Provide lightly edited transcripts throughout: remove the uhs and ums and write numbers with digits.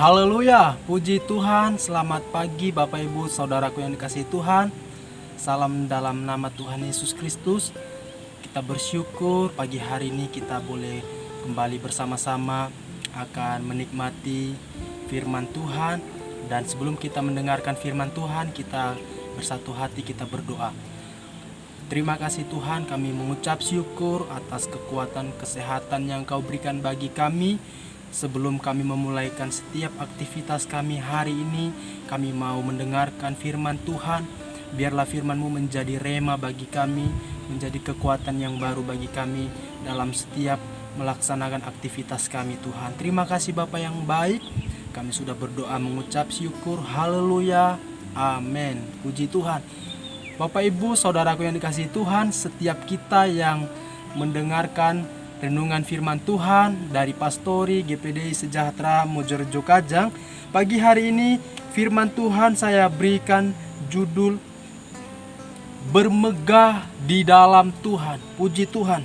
Haleluya, puji Tuhan, selamat pagi Bapak Ibu Saudaraku yang dikasihi Tuhan. Salam dalam nama Tuhan Yesus Kristus. Kita bersyukur pagi hari ini kita boleh kembali bersama-sama akan menikmati firman Tuhan. Dan sebelum kita mendengarkan firman Tuhan, kita bersatu hati, kita berdoa. Terima kasih Tuhan, kami mengucap syukur atas kekuatan kesehatan yang Kau berikan bagi kami. Sebelum kami memulaikan setiap aktivitas kami hari ini, kami mau mendengarkan firman Tuhan. Biarlah firman-Mu menjadi rema bagi kami, menjadi kekuatan yang baru bagi kami dalam setiap melaksanakan aktivitas kami Tuhan. Terima kasih Bapa yang baik, kami sudah berdoa mengucap syukur. Haleluya, amin. Puji Tuhan. Bapak Ibu Saudaraku yang dikasihi Tuhan, setiap kita yang mendengarkan renungan firman Tuhan dari Pastori GPDI Sejahtera Mojorejo Kajang. Pagi hari ini firman Tuhan saya berikan judul Bermegah di dalam Tuhan. Puji Tuhan.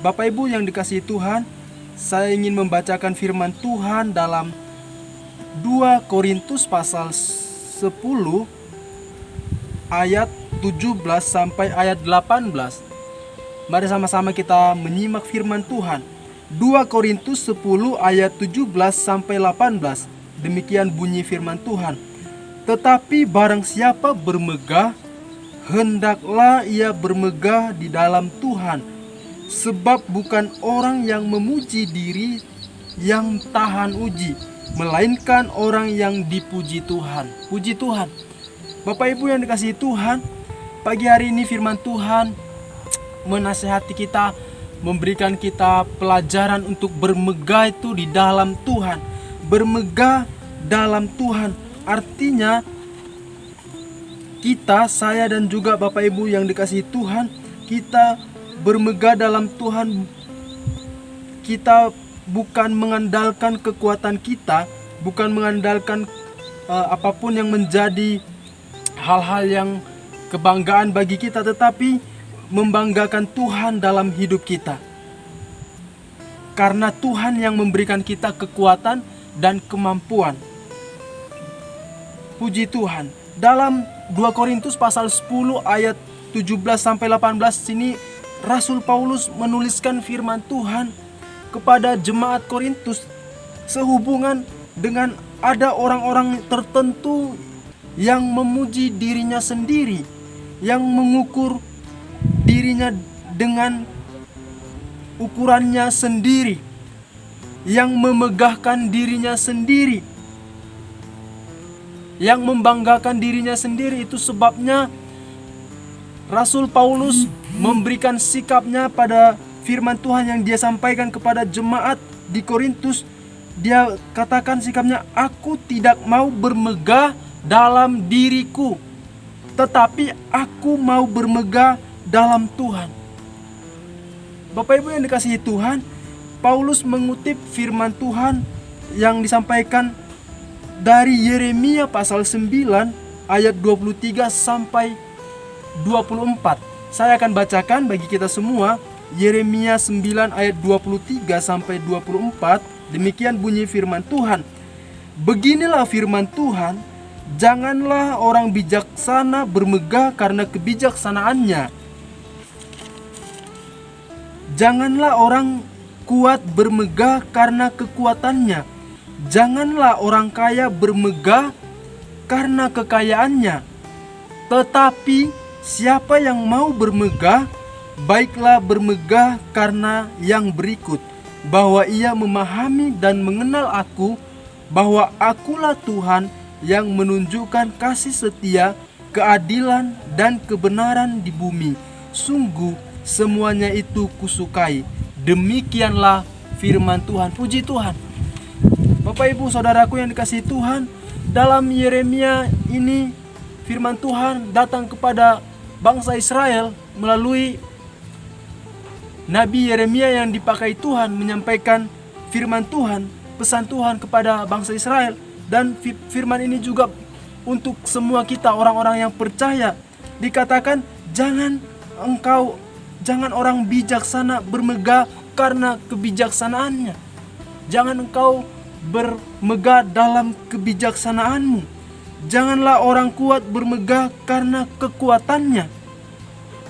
Bapak Ibu yang dikasihi Tuhan, saya ingin membacakan firman Tuhan dalam 2 Korintus pasal 10 ayat 17 sampai ayat 18. Mari sama-sama kita menyimak firman Tuhan. 2 Korintus 10 ayat 17 sampai 18. Demikian bunyi firman Tuhan. Tetapi barang siapa bermegah, hendaklah ia bermegah di dalam Tuhan. Sebab bukan orang yang memuji diri yang tahan uji, melainkan orang yang dipuji Tuhan. Puji Tuhan. Bapak Ibu yang dikasihi Tuhan, pagi hari ini firman Tuhan menasihati kita, memberikan kita pelajaran untuk bermegah itu di dalam Tuhan. Bermegah dalam Tuhan artinya kita, saya dan juga Bapak Ibu yang dikasihi Tuhan, kita bermegah dalam Tuhan. Kita bukan mengandalkan kekuatan kita, bukan mengandalkan apapun yang menjadi hal-hal yang kebanggaan bagi kita, tetapi membanggakan Tuhan dalam hidup kita. Karena Tuhan yang memberikan kita kekuatan dan kemampuan. Puji Tuhan. Dalam 2 Korintus pasal 10 ayat 17 sampai 18 sini Rasul Paulus menuliskan firman Tuhan kepada jemaat Korintus sehubungan dengan ada orang-orang tertentu yang memuji dirinya sendiri, yang mengukur dirinya dengan ukurannya sendiri, yang memegahkan dirinya sendiri, yang membanggakan dirinya sendiri. Itu sebabnya Rasul Paulus memberikan sikapnya pada firman Tuhan yang dia sampaikan kepada jemaat di Korintus. Dia katakan sikapnya, aku tidak mau bermegah dalam diriku, tetapi aku mau bermegah dalam Tuhan. Bapak Ibu yang dikasihi Tuhan, Paulus mengutip firman Tuhan yang disampaikan dari Yeremia pasal 9 ayat 23 sampai 24. Saya akan bacakan bagi kita semua Yeremia 9 ayat 23 sampai 24. Demikian bunyi firman Tuhan. Beginilah firman Tuhan, janganlah orang bijaksana bermegah karena kebijaksanaannya. Janganlah orang kuat bermegah karena kekuatannya. Janganlah orang kaya bermegah karena kekayaannya. Tetapi siapa yang mau bermegah, baiklah bermegah karena yang berikut, bahwa ia memahami dan mengenal aku, bahwa akulah Tuhan yang menunjukkan kasih setia, keadilan dan kebenaran di bumi. Sungguh semuanya itu kusukai. Demikianlah firman Tuhan. Puji Tuhan. Bapak Ibu Saudaraku yang dikasihi Tuhan, dalam Yeremia ini firman Tuhan datang kepada bangsa Israel melalui Nabi Yeremia yang dipakai Tuhan menyampaikan firman Tuhan, pesan Tuhan kepada bangsa Israel. Dan firman ini juga untuk semua kita orang-orang yang percaya. Dikatakan jangan orang bijaksana bermegah karena kebijaksanaannya. Jangan engkau bermegah megah dalam kebijaksanaanmu. Janganlah orang kuat bermegah karena kekuatannya.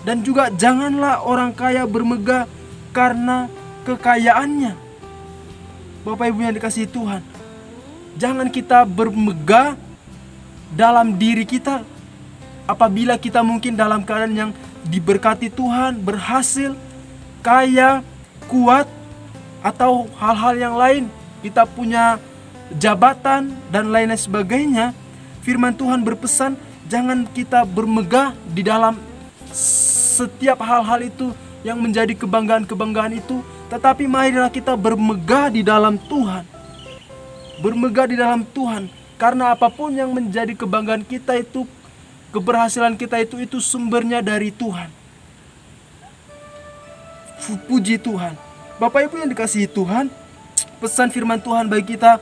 Dan juga janganlah orang kaya bermegah karena kekayaannya. Bapak Ibu yang dikasihi Tuhan, jangan kita bermegah dalam diri kita apabila kita mungkin dalam keadaan yang diberkati Tuhan, berhasil, kaya, kuat, atau hal-hal yang lain. Kita punya jabatan dan lain sebagainya. Firman Tuhan berpesan, jangan kita bermegah di dalam setiap hal-hal itu yang menjadi kebanggaan-kebanggaan itu, tetapi marilah kita bermegah di dalam Tuhan. Bermegah di dalam Tuhan, karena apapun yang menjadi kebanggaan kita itu, keberhasilan kita itu sumbernya dari Tuhan. Puji Tuhan. Bapak Ibu yang dikasihi Tuhan, pesan firman Tuhan bagi kita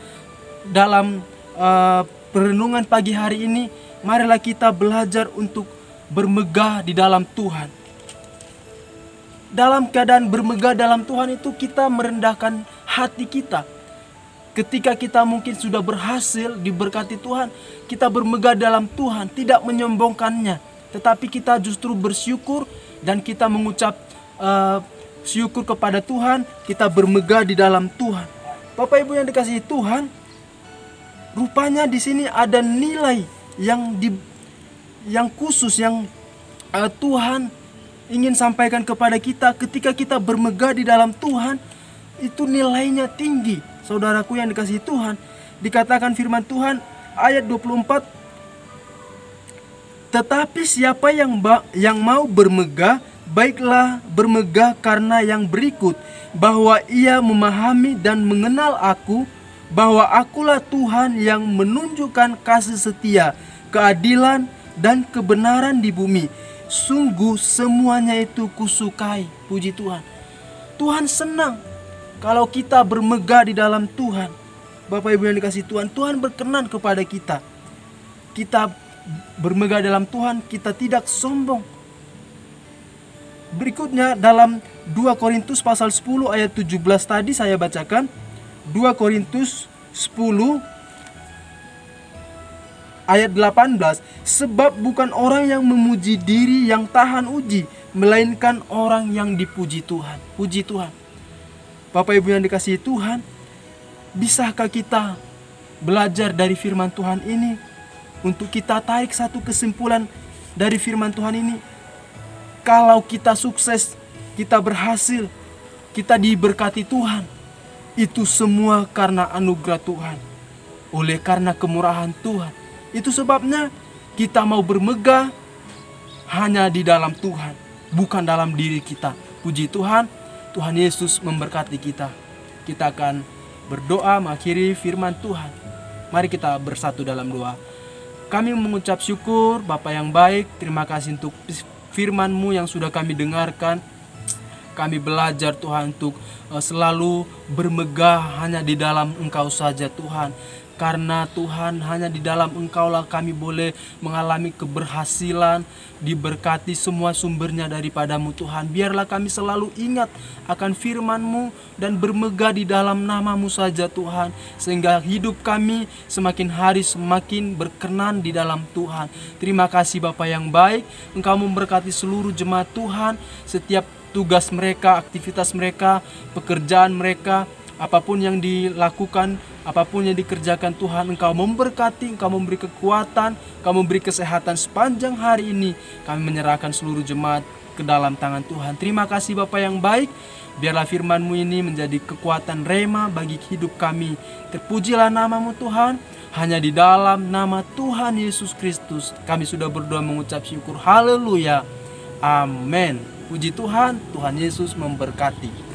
dalam perenungan pagi hari ini, marilah kita belajar untuk bermegah di dalam Tuhan. Dalam keadaan bermegah dalam Tuhan itu kita merendahkan hati kita. Ketika kita mungkin sudah berhasil diberkati Tuhan, kita bermegah dalam Tuhan, tidak menyombongkannya, tetapi kita justru bersyukur dan kita mengucap syukur kepada Tuhan, kita bermegah di dalam Tuhan. Bapak Ibu yang dikasihi Tuhan, rupanya di sini ada nilai yang khusus yang Tuhan ingin sampaikan kepada kita. Ketika kita bermegah di dalam Tuhan, itu nilainya tinggi. Saudaraku yang dikasihi Tuhan, dikatakan firman Tuhan ayat 24, tetapi siapa yang mau bermegah, baiklah bermegah karena yang berikut, bahwa ia memahami dan mengenal aku, bahwa akulah Tuhan yang menunjukkan kasih setia, keadilan dan kebenaran di bumi. Sungguh semuanya itu kusukai. Puji Tuhan. Tuhan senang kalau kita bermegah di dalam Tuhan. Bapak Ibu yang dikasihi Tuhan, Tuhan berkenan kepada kita. Kita bermegah dalam Tuhan, kita tidak sombong. Berikutnya dalam 2 Korintus pasal 10 ayat 17 tadi saya bacakan. 2 Korintus 10 ayat 18, sebab bukan orang yang memuji diri yang tahan uji, melainkan orang yang dipuji Tuhan. Puji Tuhan. Bapak Ibu yang dikasihi Tuhan, bisakah kita belajar dari firman Tuhan ini untuk kita tarik satu kesimpulan dari firman Tuhan ini? Kalau kita sukses, kita berhasil, kita diberkati Tuhan, itu semua karena anugerah Tuhan, oleh karena kemurahan Tuhan. Itu sebabnya kita mau bermegah hanya di dalam Tuhan, bukan dalam diri kita. Puji Tuhan, Tuhan Yesus memberkati kita. Kita akan berdoa mengakhiri firman Tuhan. Mari kita bersatu dalam doa. Kami mengucap syukur Bapa yang baik, terima kasih untuk firman-Mu yang sudah kami dengarkan. Kami belajar Tuhan untuk selalu bermegah hanya di dalam Engkau saja Tuhan. Karena Tuhan hanya di dalam Engkaulah kami boleh mengalami keberhasilan, diberkati semua sumbernya daripadamu Tuhan. Biarlah kami selalu ingat akan firman-Mu dan bermegah di dalam nama-Mu saja Tuhan. Sehingga hidup kami semakin hari semakin berkenan di dalam Tuhan. Terima kasih Bapa yang baik, Engkau memberkati seluruh jemaat Tuhan, setiap tugas mereka, aktivitas mereka, pekerjaan mereka, apapun yang dilakukan, apapun yang dikerjakan Tuhan, Engkau memberkati, Engkau memberi kekuatan, Engkau memberi kesehatan sepanjang hari ini. Kami menyerahkan seluruh jemaat ke dalam tangan Tuhan. Terima kasih Bapa yang baik. Biarlah firman-Mu ini menjadi kekuatan rema bagi hidup kami. Terpujilah nama-Mu Tuhan. Hanya di dalam nama Tuhan Yesus Kristus kami sudah berdoa mengucap syukur. Haleluya. Amin. Puji Tuhan, Tuhan Yesus memberkati.